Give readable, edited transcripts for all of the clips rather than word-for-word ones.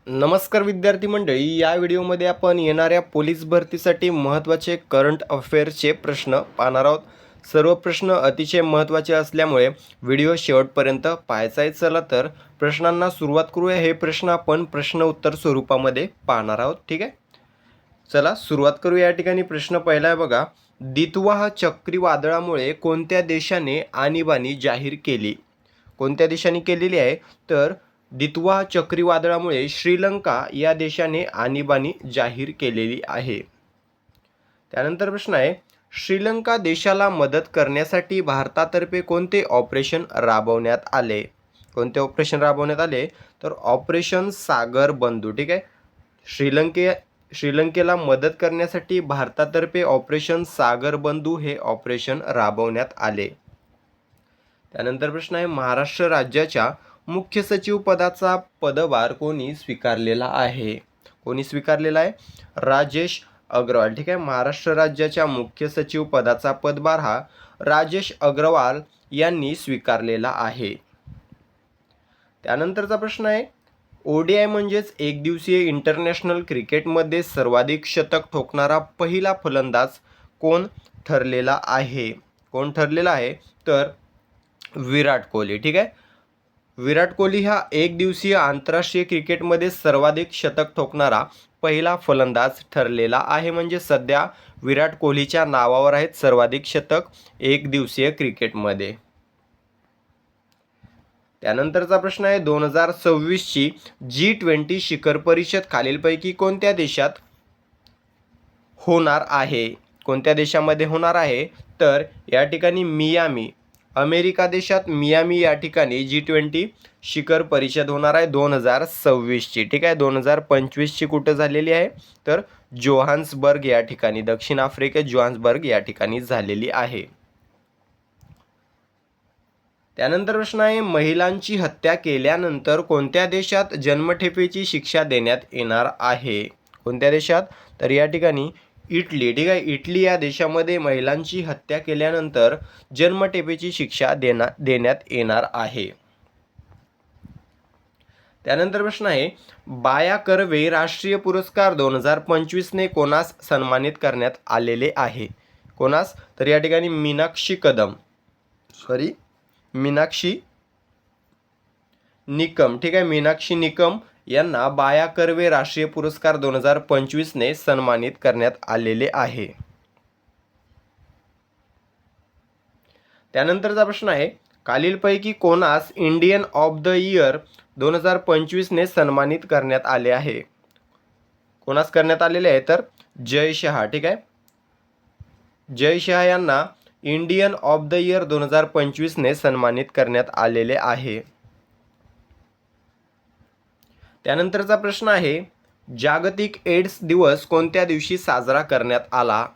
नमस्कार विद्यार्थी मंडळी, या व्हिडिओमध्ये आपण येणाऱ्या पोलीस भरतीसाठी महत्त्वाचे करंट अफेअर्सचे प्रश्न पाहणार आहोत. सर्व प्रश्न अतिशय महत्त्वाचे असल्यामुळे व्हिडिओ शेवटपर्यंत पाहायचा आहे. चला तर प्रश्नांना सुरुवात करूया. हे प्रश्न आपण प्रश्न उत्तर स्वरूपामध्ये पाहणार आहोत. ठीक आहे, चला सुरुवात करूया. या ठिकाणी प्रश्न पहिला आहे बघा. दितवाह चक्रीवादळामुळे कोणत्या देशाने आणीबाणी जाहीर केली? कोणत्या देशाने केलेली आहे? तर दितवाह चक्रीवादळामुळे श्रीलंका या देशाने आणीबाणी जाहीर केलेली आहे. त्यानंतर प्रश्न आहे, श्रीलंका देशाला मदत करण्यासाठी भारतातर्फे कोणते ऑपरेशन राबवण्यात आले? कोणते ऑपरेशन राबवण्यात आले? तर ऑपरेशन सागर बंधू. ठीक आहे, श्रीलंकेला मदत करण्यासाठी भारतातर्फे ऑपरेशन सागर बंधू हे ऑपरेशन राबवण्यात आले. त्यानंतर प्रश्न आहे, महाराष्ट्र राज्याच्या मुख्य सचिव पदाचा पदभार कोणी स्वीकारलेला आहे? कोणी स्वीकारलेला आहे? राजेश अग्रवाल. ठीक आहे, महाराष्ट्र राज्याच्या मुख्य सचिव पदाचा पदभार हा राजेश अग्रवाल यांनी स्वीकारलेला आहे. त्यानंतरचा प्रश्न आहे, ओडीआय म्हणजेच एक दिवसीय इंटरनॅशनल क्रिकेटमध्ये सर्वाधिक शतक ठोकणारा पहिला फलंदाज कोण ठरलेला आहे? कोण ठरलेला आहे? तर विराट कोहली. ठीक आहे, विराट कोहली हा एक दिवसीय आंतरराष्ट्रीय क्रिकेटमध्ये सर्वाधिक शतक ठोकणारा पहिला फलंदाज ठरलेला आहे. म्हणजे सध्या विराट कोहलीच्या नावावर आहेत सर्वाधिक शतक एक दिवसीय क्रिकेटमध्ये. त्यानंतरचा प्रश्न आहे, 2026ची G20 शिखर परिषद खालीलपैकी कोणत्या देशात होणार आहे? कोणत्या देशामध्ये होणार आहे? तर या ठिकाणी मियामी, अमेरिका देशात मियामी या ठिकाणी G20 शिखर परिषद होणार आहे 2026ची. ठीक आहे, 2025ची कुठं झालेली आहे? तर जोहान्सबर्ग या ठिकाणी, दक्षिण आफ्रिकेत जोहान्सबर्ग या ठिकाणी झालेली आहे. त्यानंतर प्रश्न आहे, महिलांची हत्या केल्यानंतर कोणत्या देशात जन्मठेपेची शिक्षा देण्यात येणार आहे? कोणत्या देशात? तर या ठिकाणी इटली. ठीक आहे, इटली या देशामध्ये महिलांची हत्या केल्यानंतर जन्मठेपेची शिक्षा देण्यात येणार आहे. त्यानंतर प्रश्न आहे, बाया कर्वे राष्ट्रीय पुरस्कार 2025ने कोणास सन्मानित करण्यात आलेले आहे? कोणास? तर या ठिकाणी मीनाक्षी निकम. ठीक आहे, मीनाक्षी निकम यांना बाया कर्वे राष्ट्रीय पुरस्कार 2025ने सन्मानित करण्यात आलेले आहे. त्यानंतरचा प्रश्न आहे, खालीलपैकी कोणास इंडियन ऑफ द इयर 2025ने सन्मानित करण्यात आले आहे? कोणास करण्यात आलेले आहे? तर जय शहा. ठीक आहे, जय शहा यांना इंडियन ऑफ द इयर 2025ने सन्मानित करण्यात आलेले आहे. त्यानंतरचा प्रश्न आहे, जागतिक एड्स दिवस कोणत्या दिवशी साजरा करण्यात आला?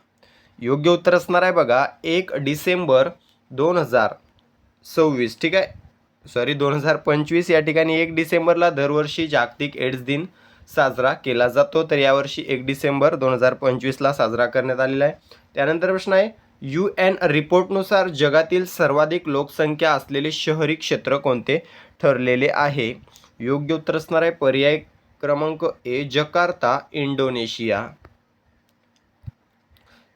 योग्य उत्तर असणार आहे बघा 1 डिसेंबर 2026. ठीक आहे, 2025 या ठिकाणी 1 डिसेंबरला दरवर्षी जागतिक एड्स दिन साजरा केला जातो. तर यावर्षी 1 डिसेंबर 2025ला साजरा करण्यात आलेला आहे. त्यानंतर प्रश्न आहे, UN रिपोर्टनुसार जगातील सर्वाधिक लोकसंख्या असलेले शहरी क्षेत्र कोणते ठरलेले आहे? योग्य उत्तर असणार आहे पर्याय क्रमांक ए, जकार्ता, इंडोनेशिया.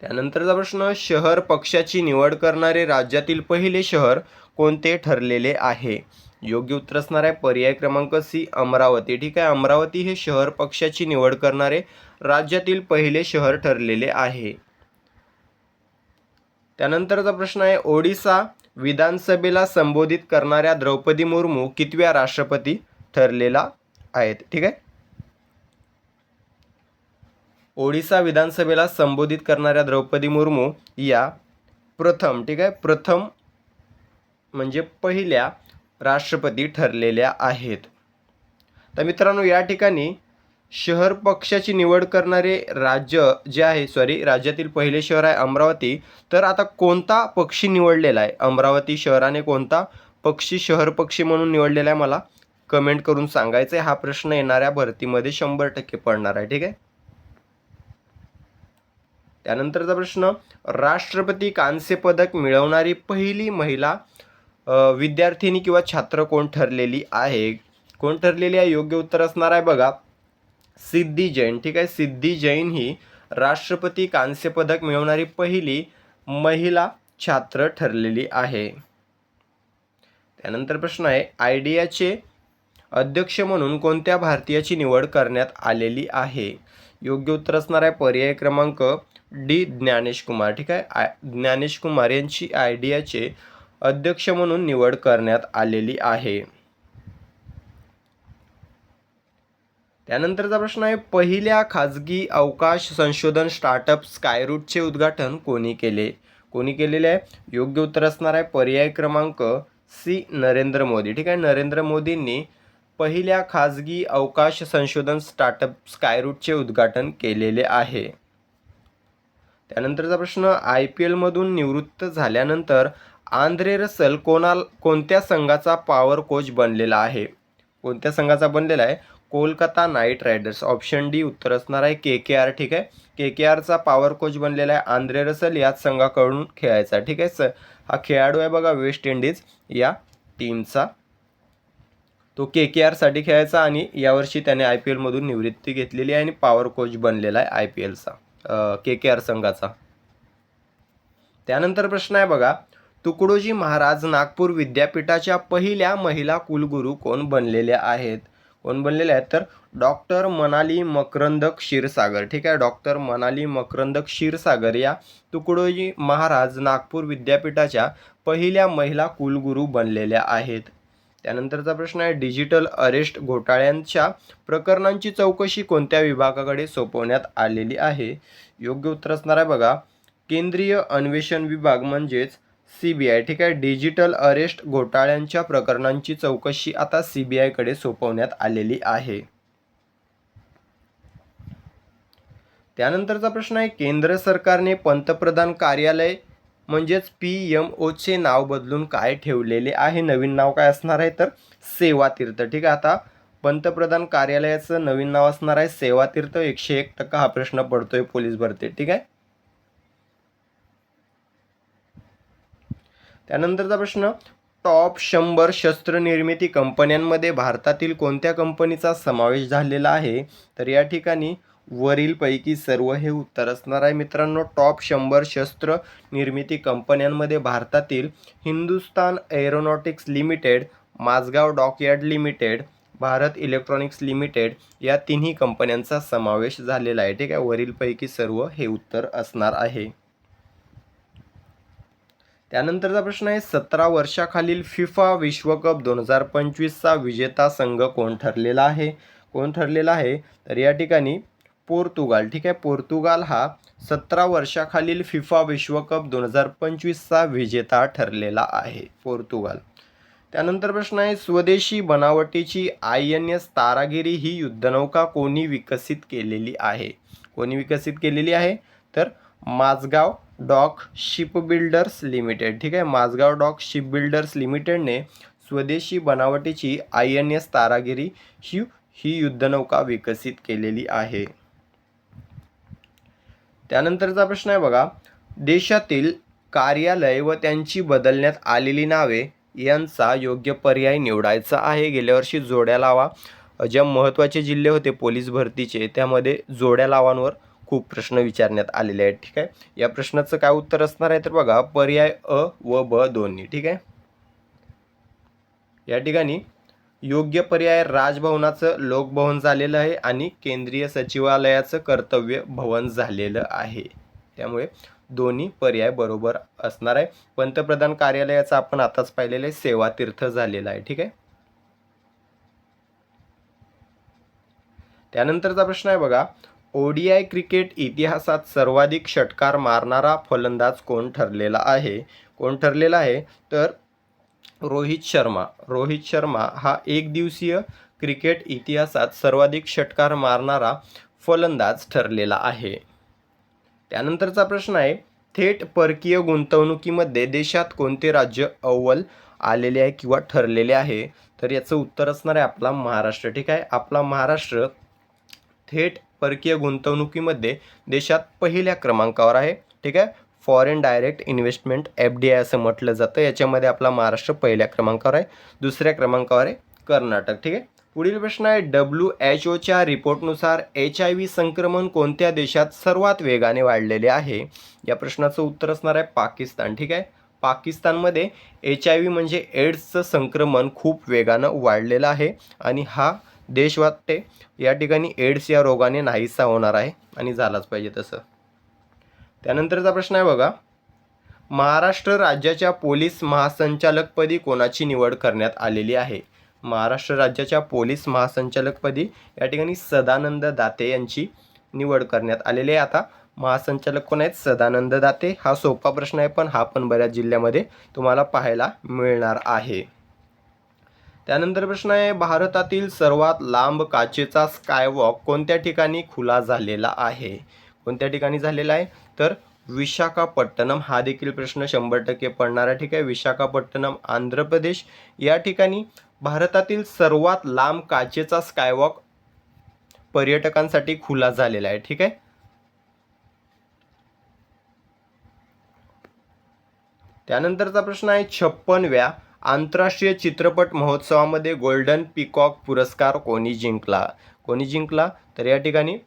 त्यानंतरचा प्रश्न, शहर पक्षाची निवड करणारे राज्यातील पहिले शहर कोणते ठरलेले आहे? योग्य उत्तर असणार आहे पर्याय क्रमांक सी, अमरावती. ठीक आहे, अमरावती हे शहर पक्षाची निवड करणारे राज्यातील पहिले शहर ठरलेले आहे. त्यानंतरचा प्रश्न आहे, ओडिशा विधानसभेला संबोधित करणाऱ्या द्रौपदी मुर्मू कितव्या राष्ट्रपती ठरलेला आहेत? ठीक आहे, ओडिशा विधानसभेला संबोधित करणाऱ्या द्रौपदी मुर्मू या प्रथम, ठीक आहे, प्रथम म्हणजे पहिल्या राष्ट्रपती ठरलेल्या आहेत. तर मित्रांनो, या ठिकाणी शहर पक्षाची निवड करणारे राज्य जे आहे राज्यातील पहिले शहर आहे अमरावती. तर आता कोणता पक्षी निवडलेला आहे? अमरावती शहराने कोणता पक्षी शहर पक्षी म्हणून निवडलेला आहे? मला कमेंट करून सांगायचं आहे. हा प्रश्न येणाऱ्या भरतीमध्ये 100% पडणार आहे. ठीक आहे, त्यानंतरचा प्रश्न, राष्ट्रपती कांस्य पदक मिळवणारी पहिली महिला विद्यार्थिनी किंवा छात्र कोण ठरलेली आहे? कोण ठरलेली आहे? योग्य उत्तर असणार आहे बघा सिद्धी जैन, ठीक आहे. सिद्धी जैन ही राष्ट्रपती कांस्य पदक मिळवणारी पहिली महिला छात्र ठरलेली आहे. त्यानंतर प्रश्न आहे, आयडियाचे अध्यक्ष म्हणून कोणत्या भारतीयाची निवड करण्यात आलेली आहे? योग्य उत्तर असणार आहे पर्याय क्रमांक डी, ज्ञानेश कुमार, ठीक आहे. ज्ञानेश कुमार यांची आयडियाचे अध्यक्ष म्हणून निवड करण्यात आलेली आहे. त्यानंतरचा प्रश्न आहे, पहिल्या खाजगी अवकाश संशोधन स्टार्टअप स्कायरूटचे उद्घाटन कोणी केले? कोणी केलेले आहे? योग्य उत्तर असणार आहे पर्याय क्रमांक सी, नरेंद्र मोदी, ठीक आहे. नरेंद्र मोदींनी पहिल्या खाजगी अवकाश संशोधन स्टार्टअप स्कायरूटचे उद्घाटन केलेले आहे. त्यानंतरचा प्रश्न, IPL मधून निवृत्त झाल्यानंतर आंद्रे रसल कोणत्या संघाचा पॉवर कोच बनलेला आहे? कोणत्या संघाचा बनलेला आहे? Kolkata night riders. Option D उत्तर असणार आहे KKR, ठीक आहे. KKRचा पॉवर कोच बनलेला आहे. आंद्रे रसल याच संघाकडून खेळायचा, ठीक आहे. हा खेळाडू आहे बघा वेस्ट इंडिज या टीमचा, तो KKR साठी खेळायचा आणि यावर्षी त्याने IPL मधून निवृत्ती घेतलेली आहे आणि पॉवर कोच बनलेला आहे IPLचा KKR संघाचा. त्यानंतर प्रश्न आहे बघा, तुकडोजी महाराज नागपूर विद्यापीठाच्या पहिल्या महिला कुलगुरू कोण बनलेल्या आहेत? कोण बनलेले आहेत? तर डॉक्टर मनाली मकरंद क्षीरसागर, ठीक आहे. डॉक्टर मनाली मकरंद क्षीरसागर या तुकडोजी महाराज नागपूर विद्यापीठाच्या पहिल्या महिला कुलगुरू बनलेल्या आहेत. त्यानंतरचा प्रश्न आहे, डिजिटल अरेस्ट घोटाळ्यांच्या प्रकरणांची चौकशी कोणत्या विभागाकडे सोपवण्यात आलेली आहे? योग्य उत्तर असणार आहे बघा केंद्रीय अन्वेषण विभाग म्हणजेच CBI, ठीक आहे. डिजिटल अरेस्ट घोटाळ्यांच्या प्रकरणांची चौकशी आता CBI कडे सोपवण्यात आलेली आहे. त्यानंतरचा प्रश्न आहे, केंद्र सरकारने पंतप्रधान कार्यालय म्हणजेच PMOचे नाव बदलून काय ठेवलेले आहे? नवीन नाव काय असणार आहे? तर सेवातीर्थ, ठीक आहे. आता पंतप्रधान कार्यालयाचं नवीन नाव असणार आहे सेवातीर्थ. 101% हा प्रश्न पडतोय पोलीस भरती, ठीक आहे. त्यानंतरचा प्रश्न, टॉप 100 शस्त्र निर्मिती कंपन्यांमध्ये भारतातील कोणत्या कंपनीचा समावेश झालेला आहे? तर या ठिकाणी वरीलपैकी सर्व हे उत्तर असणार आहे मित्रांनो. टॉप 100 शस्त्र निर्मिती कंपन्यांमध्ये भारतातील Hindustan Aeronautics Limited, Mazagon Dockyard Limited, Bharat Electronics Limited या तिन्ही कंपन्यांचा समावेश झालेला आहे, ठीक आहे. वरीलपैकी सर्व हे उत्तर असणार आहे. त्यानंतरचा प्रश्न आहे, 17 वर्षाखालील फिफा विश्वकप 2025चा विजेता संघ कोण ठरलेला आहे? कोण ठरलेला आहे? तर या ठिकाणी पोर्तुगाल, ठीक आहे. पोर्तुगाल हा 17 वर्षाखालील फिफा विश्वकप 2025चा विजेता ठरलेला आहे, पोर्तुगाल. त्यानंतर प्रश्न आहे, स्वदेशी बनावटीची INS तारागिरी ही युद्धनौका कोणी विकसित केलेली आहे? कोणी विकसित केलेली आहे? तर माझगाव डॉक शिपबिल्डर्स लिमिटेड, ठीक आहे. माझगाव डॉक शिपबिल्डर्स लिमिटेडने स्वदेशी बनावटीची INS तारागिरी ही युद्धनौका विकसित केलेली आहे. त्यानंतरचा प्रश्न आहे बघा, देशातील कार्यालय व त्यांची बदलण्यात आलेली नावे यांचा योग्य पर्याय निवडायचा आहे. गेल्या वर्षी जोड्या लावा ज्या महत्त्वाचे जिल्हे होते पोलीस भरतीचे त्यामध्ये जोड्या लावांवर खूप प्रश्न विचारण्यात आलेले आहेत, ठीक आहे. या प्रश्नाचं काय उत्तर असणार आहे? तर बघा पर्याय अ व ब दोन्ही, ठीक आहे. या ठिकाणी योग्य पर्याय राजभवनाचं लोकभवन झालेलं आहे आणि केंद्रीय सचिवालयाचं कर्तव्य भवन झालेलं आहे. त्यामुळे दोन्ही पर्याय बरोबर असणार आहे. पंतप्रधान कार्यालयाचं आपण आताच पाहिलेलं आहे सेवातीर्थ झालेलं आहे, ठीक आहे. त्यानंतरचा प्रश्न आहे बघा, ODI क्रिकेट इतिहासात सर्वाधिक षटकार मारणारा फलंदाज कोण ठरलेला आहे? कोण ठरलेला आहे? तर रोहित शर्मा. रोहित शर्मा हा एक दिवसीय क्रिकेट इतिहासात सर्वाधिक षटकार मारणारा फलंदाज ठरलेला आहे. त्यानंतरचा प्रश्न आहे, थेट परकीय गुंतवणुकीमध्ये देशात कोणते राज्य अव्वल आलेले आहे किंवा ठरलेले आहे? तर याचं उत्तर असणार आहे आपला महाराष्ट्र, ठीक आहे. आपला महाराष्ट्र थेट परकीय गुंतवणुकीमध्ये देशात पहिल्या क्रमांकावर आहे, ठीक आहे. फॉरेन डायरेक्ट इन्व्हेस्टमेंट FDI असं म्हटलं जातं. याच्यामध्ये आपला महाराष्ट्र पहिल्या क्रमांकावर आहे. दुसऱ्या क्रमांकावर आहे कर्नाटक, ठीक आहे. पुढील प्रश्न आहे WHO रिपोर्टनुसार HIV संक्रमण कोणत्या देशात सर्वात वेगाने वाढलेले आहे? या प्रश्नाचं उत्तर असणार आहे पाकिस्तान. ठीक आहे, पाकिस्तानमध्ये HIV म्हणजे एड्सचं संक्रमण खूप वेगानं वाढलेलं आहे आणि हा देश वाटते या ठिकाणी एड्स या रोगाने नाहीसा होणार आहे आणि झालाच पाहिजे तसं. त्यानंतरचा प्रश्न आहे बघा, महाराष्ट्र राज्याच्या पोलीस महासंचालकपदी कोणाची निवड करण्यात आलेली आहे? महाराष्ट्र राज्याच्या पोलीस महासंचालकपदी या ठिकाणी सदानंद दाते यांची निवड करण्यात आलेली आहे. आता महासंचालक कोण आहेत? सदानंद दाते. हा सोपा प्रश्न आहे, पण हा पण बऱ्याच जिल्ह्यामध्ये तुम्हाला पाहायला मिळणार आहे. त्यानंतर प्रश्न आहे, भारतातील सर्वात लांब काचेचा स्कायवॉक कोणत्या ठिकाणी खुला झालेला आहे? कोणत्या ठिकाणी झालेला आहे? तर विशाखापट्टणम. हा देखील प्रश्न 100% पडणार आहे. ठीक आहे, विशाखापट्टणम आंध्र प्रदेश या ठिकाणी भारतातील सर्वात लांब काचेचा स्कायवॉक पर्यटकांसाठी खुला झालेला आहे. ठीक आहे, त्यानंतरचा प्रश्न आहे, 56व्या आंतरराष्ट्रीय चित्रपट महोत्सवामध्ये गोल्डन पीकॉक पुरस्कार कोणी जिंकला? कोणी जिंकला? तर या ठिकाणी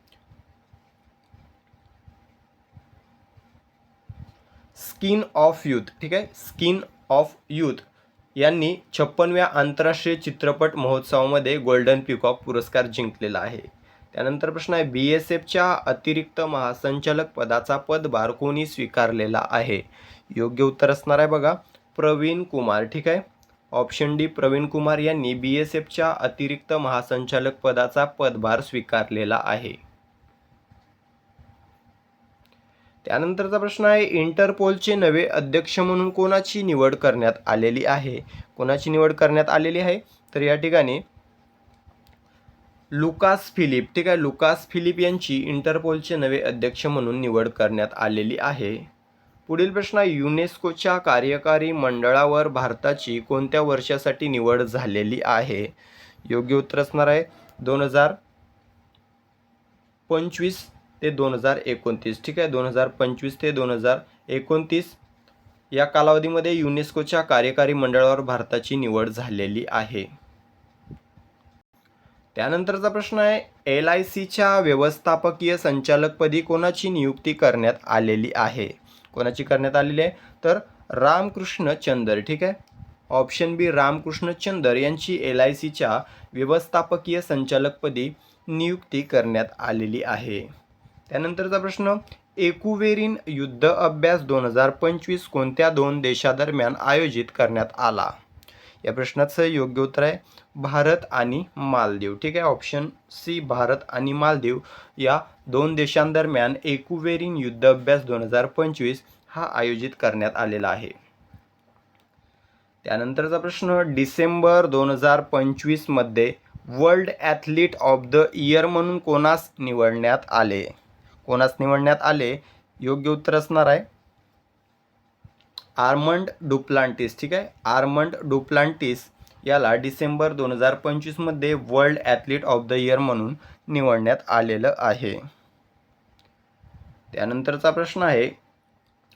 स्किन ऑफ यूथ. ठीक आहे, स्किन ऑफ यूथ यांनी 56व्या आंतरराष्ट्रीय चित्रपट महोत्सवामध्ये गोल्डन पीकॉक पुरस्कार जिंकलेला आहे. त्यानंतर प्रश्न आहे, BSFच्या अतिरिक्त महासंचालक पदाचा पदभार कोणी स्वीकारलेला आहे? योग्य उत्तर असणार आहे बघा, प्रवीण कुमार. ठीक आहे, ऑप्शन डी प्रवीण कुमार यांनी BSFच्या अतिरिक्त महासंचालक पदाचा पदभार स्वीकारलेला आहे. त्यानंतरचा प्रश्न आहे, इंटरपोलचे नवे अध्यक्ष म्हणून कोणाची निवड करण्यात आलेली आहे? कोणाची निवड करण्यात आलेली आहे? तर या ठिकाणी लुकास फिलिप. ठीक आहे, लुकास फिलिप यांची इंटरपोलचे नवे अध्यक्ष म्हणून निवड करण्यात आलेली आहे. पुढील प्रश्न आहे, युनेस्कोच्या कार्यकारी मंडळावर भारताची कोणत्या वर्षासाठी निवड झालेली आहे? योग्य उत्तर असणार आहे 2025 ते 2029. ठीक आहे, 2025 ते 2029 या कालावधीमध्ये युनेस्कोच्या कार्यकारी मंडळावर भारताची निवड झालेली आहे. त्यानंतरचा प्रश्न आहे, LICच्या व्यवस्थापकीय संचालकपदी कोणाची नियुक्ती करण्यात आलेली आहे? कोणाची करण्यात आलेली आहे? तर रामकृष्ण चंदर. ठीक आहे, ऑप्शन बी रामकृष्ण चंदर यांची LICच्या व्यवस्थापकीय संचालकपदी नियुक्ती करण्यात आलेली आहे. त्यानंतरचा प्रश्न, एकुवेरिन युद्ध अभ्यास 2025 कोणत्या दोन देशादरम्यान आयोजित करण्यात आला? या प्रश्नाचं योग्य उत्तर आहे भारत आणि मालदीव. ठीक आहे, ऑप्शन सी भारत आणि मालदीव या दोन देशांदरम्यान एकुवेरिन युद्ध अभ्यास 2025 हा आयोजित करण्यात आलेला आहे. त्यानंतरचा प्रश्न, डिसेंबर 2025 मध्ये world athlete of the year म्हणून कोणास निवडण्यात आले? कोणास निवडण्यात आले? योग्य उत्तर असणार आहे आर्मंड डुप्लांटिस. ठीक आहे, आर्मंड डुप्लांटिस याला डिसेंबर 2025 मध्ये world athlete of the year म्हणून निवडण्यात आलेलं आहे. त्यानंतरचा प्रश्न आहे,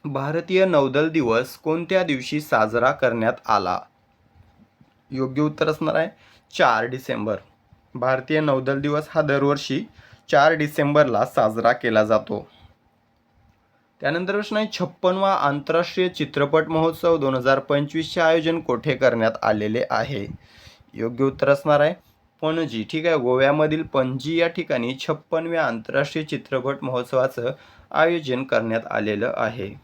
भारतीय नौदल दिवस कोणत्या दिवशी साजरा करण्यात आला? योग्य उत्तर असणार आहे 4 डिसेंबर. भारतीय नौदल दिवस हा दरवर्षी 4 डिसेंबरला साजरा केला जातो. त्यानंतर प्रश्न आहे, 56वा आंतरराष्ट्रीय चित्रपट महोत्सव 2025चे आयोजन कोठे करण्यात आलेले आहे? योग्य उत्तर असणार आहे पणजी. ठीक आहे, गोव्यामधील पणजी या ठिकाणी 56व्या आंतरराष्ट्रीय चित्रपट महोत्सवाचं आयोजन करण्यात आलेलं आहे.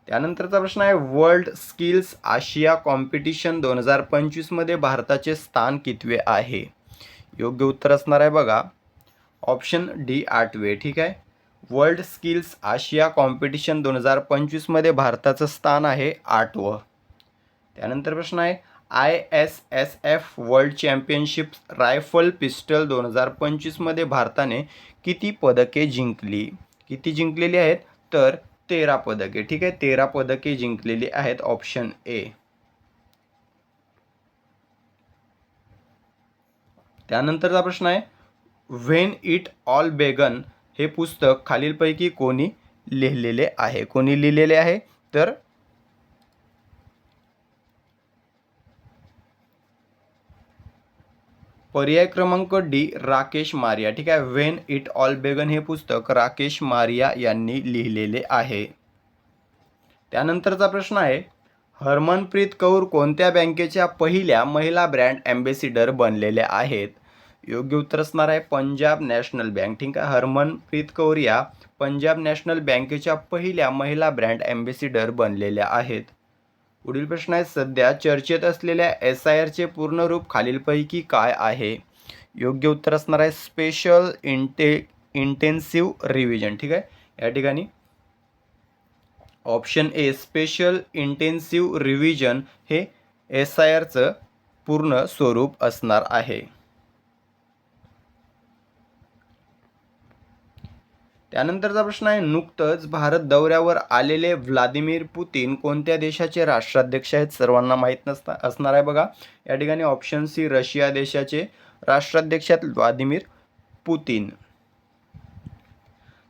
त्यानंतरचा प्रश्न आहे, वर्ल्ड स्किल्स आशिया कॉम्पिटिशन 2025 मध्ये भारताचे स्थान कितवे आहे? योग्य उत्तर असणार आहे बघा ऑप्शन डी 8वे. ठीक आहे, वर्ल्ड स्किल्स आशिया कॉम्पिटिशन 2025 मध्ये भारताचं स्थान आहे 8वं. त्यानंतर प्रश्न आहे, ISSF world championship rifle pistol 2025 मध्ये भारताने किती पदके जिंकली? किती जिंकलेली आहेत? तर 13 पदके. ठीक आहे, 13 पदके जिंकलेली आहेत, ऑप्शन ए. त्यानंतरचा प्रश्न आहे, व्हेन इट ऑल बेगन हे पुस्तक खालीलपैकी कोणी लिहिलेले आहे? कोणी लिहिलेले आहे? तर पर्याय क्रमांक डी राकेश मारिया, ठीक आहे. व्हेन इट ऑल बेगन हे पुस्तक राकेश मारिया यांनी लिहिलेले आहे. त्यानंतरचा प्रश्न आहे, हरमनप्रीत कौर कोणत्या बँकेच्या पहिल्या महिला ब्रँड ॲम्बेसिडर बनलेल्या आहेत? योग्य उत्तर असणार आहे पंजाब नॅशनल बँक, ठीक आहे. हरमनप्रीत कौर या पंजाब नॅशनल बँकेच्या पहिल्या महिला ब्रँड ॲम्बेसिडर बनलेल्या आहेत. पुढील प्रश्न आहे, सध्या चर्चेत असलेल्या SIRचे पूर्ण रूप खालीलपैकी काय आहे? योग्य उत्तर असणार आहे स्पेशल इंटेन्सिव्ह रिव्हिजन, ठीक आहे. या ठिकाणी option A special intensive revision हे SIRचं पूर्ण स्वरूप असणार आहे. त्यानंतरचा प्रश्न आहे, नुकतंच भारत दौऱ्यावर आलेले व्लादिमीर पुतिन कोणत्या देशाचे राष्ट्राध्यक्ष आहेत? सर्वांना माहीत असणार आहे बघा. या ठिकाणी ऑप्शन सी रशिया देशाचे राष्ट्राध्यक्ष आहेत व्लादिमीर पुतिन.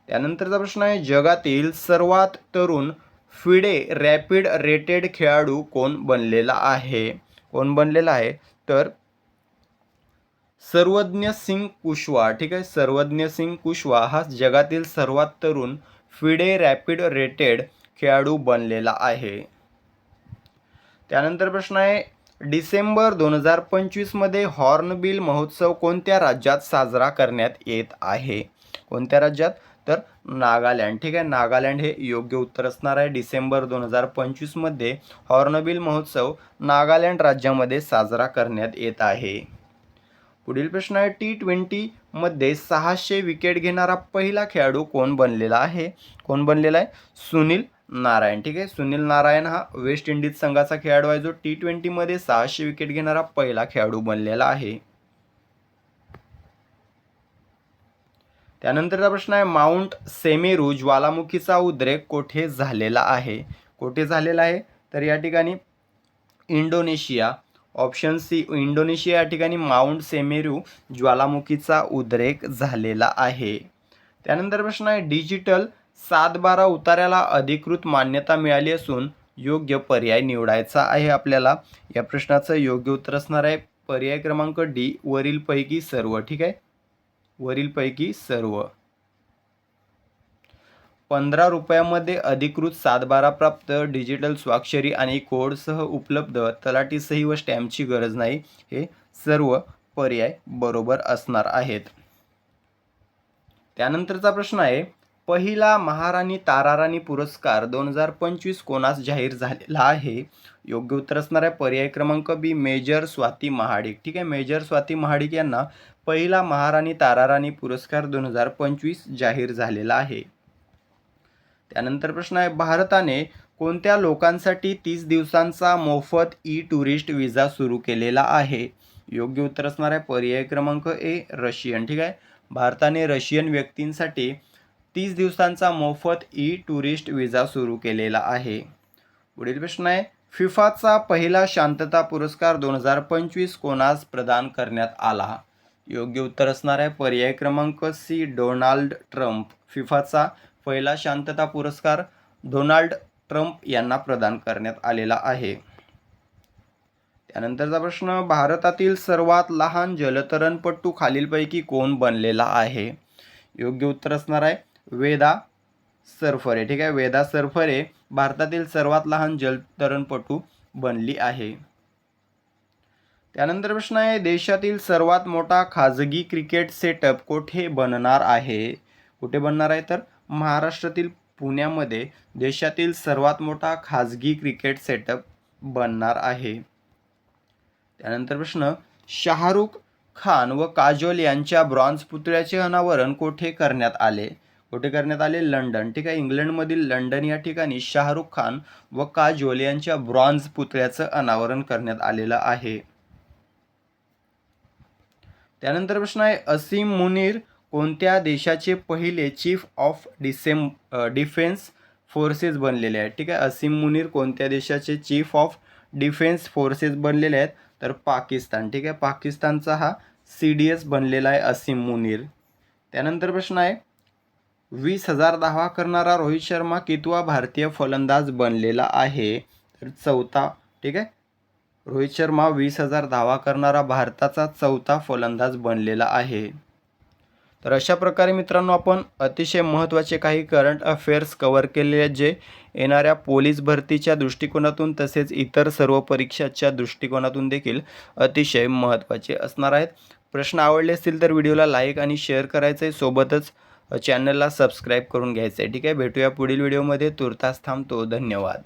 त्यानंतरचा प्रश्न आहे, जगातील सर्वात तरुण फिडे रॅपिड रेटेड खेळाडू कोण बनलेला आहे? तर सर्वज्ञ सिंग कुशवा, ठीक आहे. सर्वज्ञ सिंग कुशवा हा जगातील सर्वात तरुण फिडे रॅपिड रेटेड खेळाडू बनलेला आहे. त्यानंतर प्रश्न आहे, डिसेंबर 2025 मध्ये हॉर्नबिल महोत्सव कोणत्या राज्यात साजरा करण्यात येत आहे? कोणत्या राज्यात? तर नागालँड, ठीक आहे. नागालँड हे योग्य उत्तर असणार आहे. डिसेंबर 2025 मध्ये हॉर्नबिल महोत्सव नागालँड राज्यामध्ये साजरा करण्यात येत आहे. पुढील प्रश्न आहे, T20 मध्ये 600 विकेट घेणारा पहिला खेळाडू कोण बनलेला आहे? सुनील नारायण, ठीक आहे. सुनील नारायण हा वेस्ट इंडिज संघाचा खेळाडू आहे जो T20 मध्ये 600 विकेट घेणारा पहिला खेळाडू बनलेला आहे. त्यानंतरचा प्रश्न आहे, माउंट सेमेरू ज्वालामुखीचा उद्रेक कोठे झालेला आहे? तर या ठिकाणी इंडोनेशिया. ऑप्शन सी इंडोनेशिया या ठिकाणी माउंट सेमेरू ज्वालामुखीचा उद्रेक झालेला आहे. त्यानंतर प्रश्न आहे, डिजिटल 712 उतार्याला अधिकृत मान्यता मिळाली असून योग्य पर्याय निवडायचा आहे आपल्याला. या प्रश्नाचं योग्य उत्तर असणार आहे पर्याय क्रमांक डी वरीलपैकी सर्व, ठीक आहे. वरीलपैकी सर्व. 15 रुपयामध्ये अधिकृत 712 प्राप्त, डिजिटल स्वाक्षरी आणि कोडसह उपलब्ध, तलाठी सही व स्टॅम्पची गरज नाही, हे सर्व पर्याय बरोबर असणार आहेत. त्यानंतरचा प्रश्न आहे, पहिला महाराणी ताराराणी पुरस्कार 2025 कोणास जाहीर झालेला आहे? योग्य उत्तर असणार आहे पर्याय क्रमांक बी मेजर स्वाती महाडिक, ठीक आहे. मेजर स्वाती महाडिक यांना पहिला महाराणी ताराराणी पुरस्कार 2025 जाहीर झालेला आहे. त्यानंतर प्रश्न आहे, भारताने कोणत्या लोकांसाठी 30 दिवसांचा मोफत टुरिस्ट विजा सुरू केलेला आहे? योग्य उत्तर असणार आहे पर्याय क्रमांक ए रशियन, ठीक आहे. भारताने रशियन व्यक्तींसाठी 30 दिवसांचा मोफत टुरिस्ट विजा सुरू केलेला आहे. पुढील प्रश्न आहे, फिफाचा पहिला शांतता पुरस्कार 2025 कोणास प्रदान करण्यात आला? योग्य उत्तर असणार आहे पर्याय क्रमांक सी डोनाल्ड ट्रम्प. फिफाचा पहिला शांतता पुरस्कार डोनाल्ड ट्रम्प यांना प्रदान करण्यात आलेला आहे. त्यानंतरचा प्रश्न, भारतातील सर्वात लहान जलतरणपटू खालीलपैकी कोण बनलेला आहे? योग्य उत्तर असणार आहे वेदा सरफरे, ठीक आहे. वेदा सरफरे भारतातील सर्वात लहान जलतरणपटू बनली आहे. त्यानंतर प्रश्न आहे, देशातील सर्वात मोठा खाजगी क्रिकेट सेटअप कुठे बनणार आहे? तर महाराष्ट्रातील पुण्यामध्ये देशातील सर्वात मोठा खाजगी क्रिकेट सेटअप बनणार आहे. त्यानंतर प्रश्न, शाहरुख खान व काजोल यांच्या ब्रॉन्झ पुतळ्याचे अनावरण कोठे करण्यात आले? लंडन, ठीक आहे. इंग्लंडमधील लंडन या ठिकाणी शाहरुख खान व काजोल यांच्या ब्रॉन्झ पुतळ्याचं अनावरण करण्यात आलेलं आहे. त्यानंतर प्रश्न आहे, असीम मुनीर कोणत्या देशाचे पहिले चीफ ऑफ डिफेन्स फोर्सेस बनलेले आहेत? ठीक आहे. असीम मुनीर कोणत्या देशाचे चीफ ऑफ डिफेन्स फोर्सेस बनलेले आहेत? तर पाकिस्तान, ठीक आहे. पाकिस्तानचा हा CDS बनलेला आहे असीम मुनीर. त्यानंतर प्रश्न आहे, 20,000 धावा करणारा रोहित शर्मा कितवा भारतीय फलंदाज बनलेला आहे? तर चौथा, ठीक आहे. रोहित शर्मा 20,000 धावा करणारा भारताचा चौथा फलंदाज बनलेला आहे. तर अशा प्रकारे मित्रांनो आपण अतिशय महत्त्वाचे काही करंट अफेअर्स कव्हर केलेले आहेत, जे येणाऱ्या पोलीस भरतीच्या दृष्टिकोनातून तसेच इतर सर्व परीक्षाच्या दृष्टिकोनातून देखील अतिशय महत्त्वाचे असणार आहेत. प्रश्न आवडले असतील तर व्हिडिओला लाईक आणि शेअर करायचं आहे, सोबतच चॅनलला सबस्क्राईब करून घ्यायचं आहे. ठीक आहे, भेटूया पुढील व्हिडिओमध्ये. तुर्तास थांबतो. धन्यवाद.